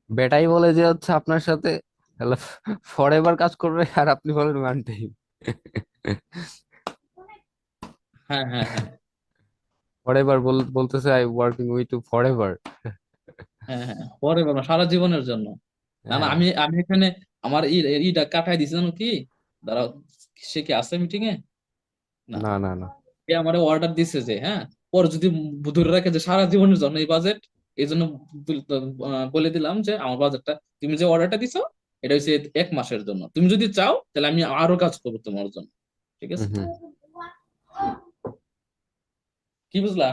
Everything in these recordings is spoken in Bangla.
বেটাই বলে যে হচ্ছে আপনার সাথে ফর এভার কাজ করবে, আর আপনি বলেন ওয়ান টাইম। হ্যাঁ, হ্যাঁ, হ্যাঁ, ফর এভার বলতেছে I working with you for ever. হ্যাঁ, হ্যাঁ, পরে বলো সারা জীবনের জন্য। না, না, হ্যাঁ। আমি আমি এখানে আমার ইটা কাটাই দিছি জানো কি? দাঁড়াও, সে কি আছে মিটিং এ? না, না না না। এ আমার অর্ডার দিছে যে হ্যাঁ, পরে যদি ধরে রাখে যে সারা জীবনের জন্য এই বাজেট, এই জন্য বলে দিলাম যে আমার বাজেটটা, তুমি যে অর্ডারটা দিছো এটা হচ্ছে 1 মাসের জন্য, তুমি যদি চাও তাহলে আমি আরো কাজ করবো তোমার জন্য। ঠিক হুম আছে? হুম। কি বুঝলা?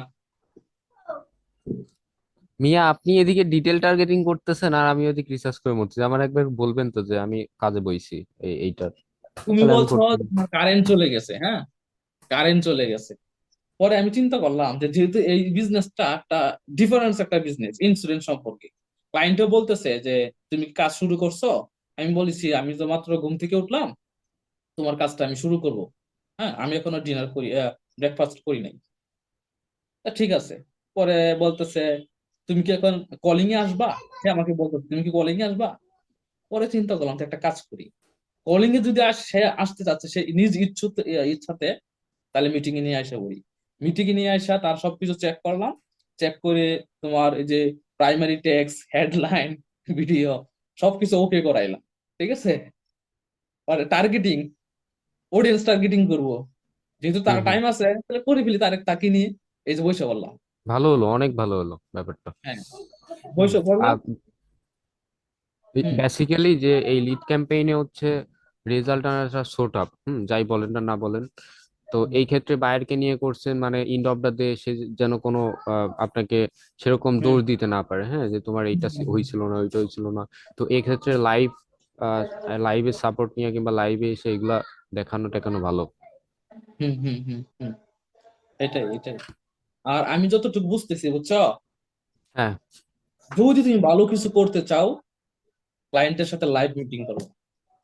মিয়া আপনি এদিকে ডিটেল টার্গেটিং করতেছেন আর আমি ওদিকে রিসার্চ করে মরছি। আমার একবার বলবেন তো যে আমি কাজে বইছি এইটার, তুমি তাহলে আমি বলছো করতে। তোমার কারেন্ট চলে গেছে, হ্যাঁ, কারেন্ট চলে গেছে। পরে আমি চিন্তা করলাম যে যেহেতু এই বিজনেসটা একটা ডিফারেন্স, একটা বিজনেস ইন্স্যুরেন্স সম্পর্কে, ক্লায়েন্টও বলতেছে যে তুমি কাজ শুরু করছো। আমি বলেছি আমি তো মাত্র ঘুম থেকে উঠলাম, তোমার কাজটা আমি শুরু করব। হ্যাঁ, আমি এখনো ডিনার করি, ব্রেকফাস্ট করি নাই। তা ঠিক আছে। পরে বলতেছে তুমি কি এখন কলিং এ আসবা? সে আমাকে বলতো তুমি কি কলিং এ আসবা? পরে চিন্তা করলাম তো একটা কাজ করি, কলিং এ যদি সে আসতে চাচ্ছে সে নিজ ইচ্ছাতে, তাহলে মিটিং এ নিয়ে আসা বলি। মিটিং এ নিয়ে আসা তার সবকিছু চেক করলাম, চেক করে তোমার এই যে প্রাইমারি টেক্সট, হেডলাইন, ভিডিও সবকিছু ওকে করাইলাম। ঠিক আছে? আর টার্গেটিং, অডিয়েন্স টার্গেটিং করব, যেহেতু হুম তার হুম। টাইম আছে তাহলে করে ফেলি তাকে নিয়ে। এই যে বসে বললাম। ভালো হলো, অনেক ভালো হলো ব্যাপারটা। হ্যাঁ, হুম। বসে বললাম। আর হুম, বেসিক্যালি যে এই লিড ক্যাম্পেইনে হচ্ছে রেজাল্ট আনাটা শো টাফ, যাই বলেন না না বলেন। তো এই ক্ষেত্রে বায়ারকে নিয়ে করছেন মানে এন্ড অফ দা ডে সে যেন কোনো আপনাকে সেরকম হুম, দোষ দিতে না পারে, হ্যাঁ, যে তোমার এইটা হয়েছিল না ওইটা হয়েছিল না। তো এই ক্ষেত্রে লাইভে সাপোর্ট নিয়ে কিংবা লাইভে এসে এগুলা দেখানো টেখানো ভালো। হুম, হুম, হুম, হুম, এটাই এটাই। আর আমি যতটুকু বুঝতেছি বুঝছো, হ্যাঁ। যদি তুমি ভালো কিছু করতে চাও, ক্লায়েন্টের সাথে লাইভ মিটিং করো,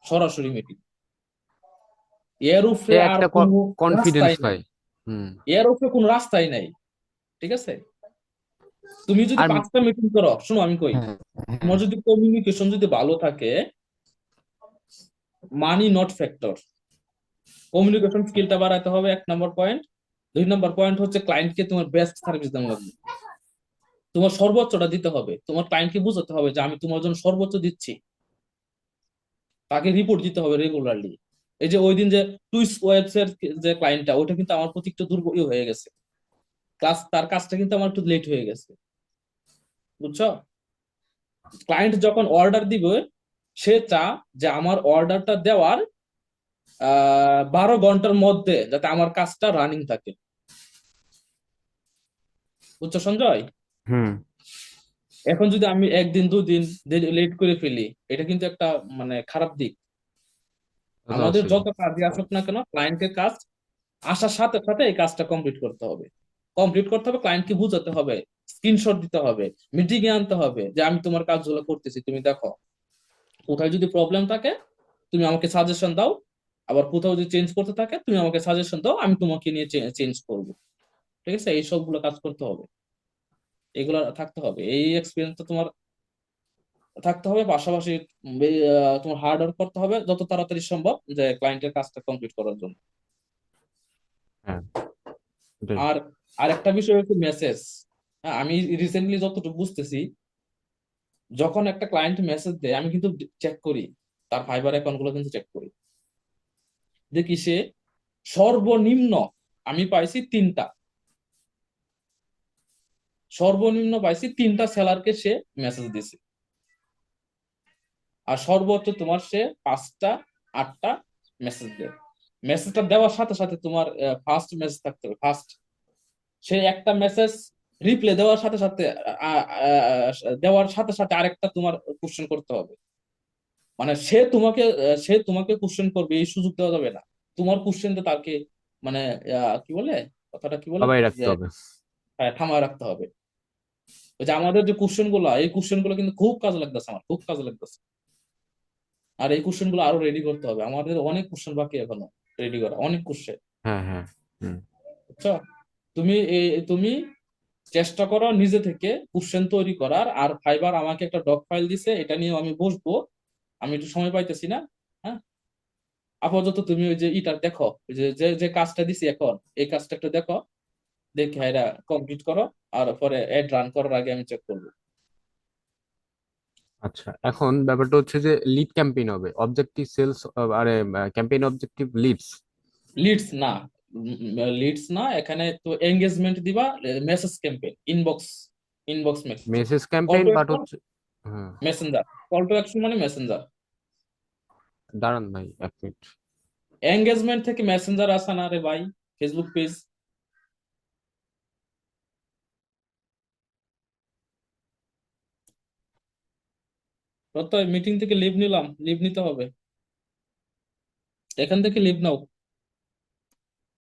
সরাসরি মিটিং। এর সে উপরে আর একটা কোনো কনফিডেন্স রাস্তাই নাই। পায়। হুম। এর উপরে কোনো রাস্তাই নাই। ঠিক আছে? তুমি যদি আর 5টা মিটিং করো, শোনো আমি কই, হ্যাঁ হ্যাঁ। তোমার যদি কমিউনিকেশন যদি ভালো থাকে, মানি নট ফ্যাক্টর। কমিউনিকেশন স্কিলটা বাড়াতে হবে, 1 নম্বর পয়েন্ট। 2 নম্বর পয়েন্ট হচ্ছে ক্লায়েন্টকে তোমার বেস্ট সার্ভিস দেওয়া লাগবে, তোমার সর্বোচ্চটা দিতে হবে, তোমার ক্লায়েন্টকে বোঝাতে হবে যে আমি তোমার জন্য সর্বোচ্চ দিচ্ছি। তাকে রিপোর্ট দিতে হবে রেগুলারলি। এই যে ওই দিন যে টুইস ওয়েবসের যে ক্লায়েন্টটা, ওটা কিন্তু আমার প্রতি একটু দুর্বল হয়ে গেছে, তার কাজটা কিন্তু আমার একটু লেট হয়ে গেছে। বুঝছো? ক্লায়েন্ট যখন অর্ডার দিবে, সে চা যে আমার অর্ডারটা দেওয়ার 12 ঘন্টার মধ্যে যাতে আমার কাজটা রানিং থাকে। বুঝছো সঞ্জয়? হুম। এখন যদি আমি 1 দিন 2 দিন লেট করে ফেলি, এটা কিন্তু একটা মানে খারাপ দিক। তা তো আমাদের অবশ্যই। যত কাজই আসুক না কেন, ক্লায়েন্টের কাজ আসার সাথে সাথে এই কাজটা কমপ্লিট করতে হবে। কমপ্লিট করতে হবে, ক্লায়েন্টকে বুঝাতে হবে, স্ক্রিনশট দিতে হবে, মিটিং এ আনতে হবে যে আমি তোমার কাজগুলো করতেছি, তুমি দেখো কোথায় যদি প্রবলেম থাকে তুমি আমাকে সাজেশন দাও। আবার কোথাও যদি চেঞ্জ করতে থাকে তুমি আমাকে সাজেশন দাও, আমি তোমাকে নিয়ে চেঞ্জ করব। ঠিক আছে? এই সবগুলো কাজ করতে হবে, এগুলো থাকতে হবে, এই এক্সপিরিয়েন্সটা তোমার থাকতে হবে। পাশাপাশি তোমার হার্ড ওয়ার্ক করতে হবে যত তাড়াতাড়ি সম্ভব যে ক্লায়েন্টের কাজটা কমপ্লিট করার জন্য। হ্যাঁ এটাই। আর আরেকটা বিষয় হচ্ছে মেসেজ। হ্যাঁ, আমি রিসেন্টলি যতটুকু বুঝতেছি, যখন একটা ক্লায়েন্ট মেসেজ দেয় আমি কিন্তু চেক করি, তার ফাইবার অ্যাকাউন্ট গুলো কিন্তু চেক করি, দেখি সে সর্বনিম্ন আমি পাইছি 3টা, সর্বনিম্ন পাইছি 3টা সেলারকে সে মেসেজ দিছে। আর সর্বোচ্চ তোমার সে 5টা 8টা মেসেজ দেয়। মেসেজটা দেওয়ার সাথে সাথে তোমার ফার্স্ট মেসেজ থাকতে হবে, ফার্স্ট। সে একটা মেসেজ রিপ্লাই দেওয়ার সাথে সাথে আরেকটা তোমার কোশ্চেন করতে হবে। মানে সে তোমাকে কোশ্চেন করবে এই সুযোগ দেওয়া যাবে না। তোমার কোশ্চেনটা তাকে মানে কি বলে, কথাটা কি বলে, সবাই যে রাখতে হবে। থামায় রাখতে হবে। ওই যে আমাদের যে কোশ্চেন গুলো, এই কোশ্চেন গুলো কিন্তু খুব কাজে লাগতেছে, আমার খুব কাজে লাগতেছে। আর এই কোশ্চেন গুলো আরো রেডি করতে হবে, আমাদের অনেক কোশ্চেন বাকি এখনো রেডি করা, অনেক কোশ্চেন। হ্যাঁ হ্যাঁ। হুম। বুঝছো? তুমি চেষ্টা করো নিজে থেকে কোশ্চেন তৈরি করার। আর ফাইবার আমাকে একটা ডক ফাইল দিছে, এটা নিয়ে আমি বসবো। আমি একটু সময় পাইতেছি না। হ্যাঁ, আপাতত তুমি ওই যে ইটা দেখো, ওই যে যে যে কাজটা দিছি এখন, এই কাজটা একটু দেখো, দেখে এটা কমপ্লিট করো। আর পরে অ্যাড রান করার আগে আমি চেক করবো। আচ্ছা, এখন ব্যাপারটা হচ্ছে যে লিড ক্যাম্পেইন হবে, অবজেক্টিভ সেলস, আরে ক্যাম্পেইন অবজেক্টিভ লিডস। লিডস না, লিডস না, এখানে তো এঙ্গেজমেন্ট দিবা, message campaign, inbox, inbox message, message call campaign two but action, হচ্ছে। হ্যাঁ, মেসেঞ্জার, কল টু অ্যাকশন মানে মেসেঞ্জার। দাঁড়ান ভাই 1 মিনিট। এঙ্গেজমেন্ট থেকে মেসেঞ্জার আসা না রে ভাই, ফেসবুক পেজ। মিটিং থেকে লিভ নিলাম, লিভ নিতে হবে, এখান থেকে লিভ নাও।